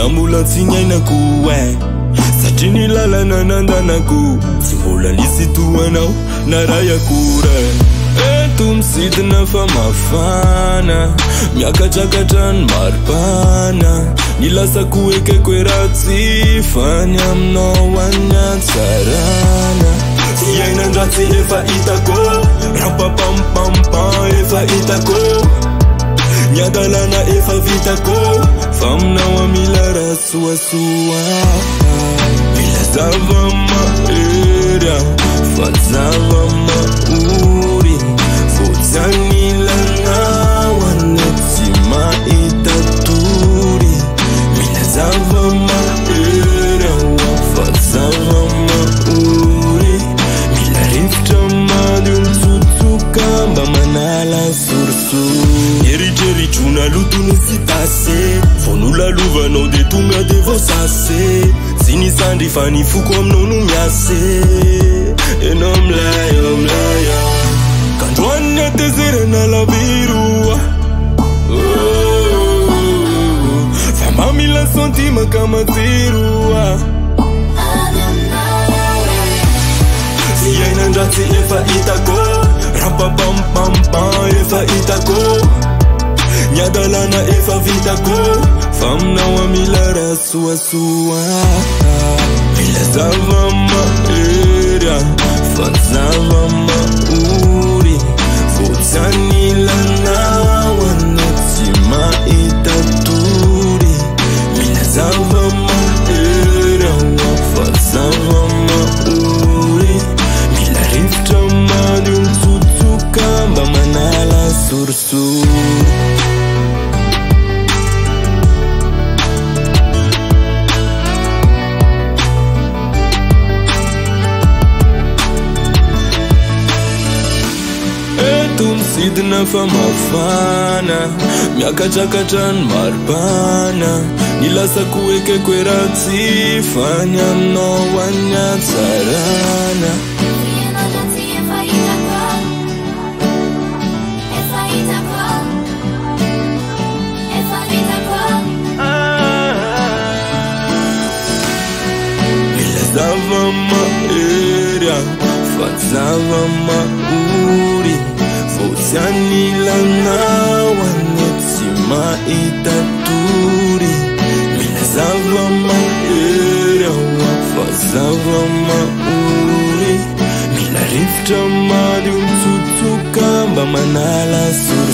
mbola tsy niainako satria ny lalana nandanako tsy mbola nisy toanao na ray akora eto misidina fa mafana miakatrakatra ny maripana ny lasako ekeko raha tsy fany aminao any antsarana sy ainan-dratsy efa hitako rapapampampan efa hitako ny adalana efa vitako fa aminao amila raha soasoa mila zava-mahery fa zava-maory fotsan'ilanao any tsy mahita tory mila zava-mahery fa zava-maory mila rivotra madio mitsotsoka mba manala sorosory eritreritona lotony sy tasy vonolalovanao de tonga de voasasy sy ny sandry fa ny foko aminao no miasy enao milay kandroany atezerana laviroa fa mba mila sentima kamatsiroa sy ainan-dratsy efa hitako rapapampampan efa hitako ny adalana efa vitako fa aminao amila raha soasoa mila zava-mahery fa zava-maory fotsan'ilanao any tsy mahita tory mila zava-mahery fa zava-maory mila rivotra madio mitsotsoka mba manala sorosory misidina fa mafana miakatrakatra ny maripana ny lasako ekeko raha tsy fany aminao any antsarana mila zava-mahery fa zava-maory fotsan'ilanao any tsy mahita tory mila zava-mahery fa zava-maory mila rivotra madio mitsotsoka mba manala sorosory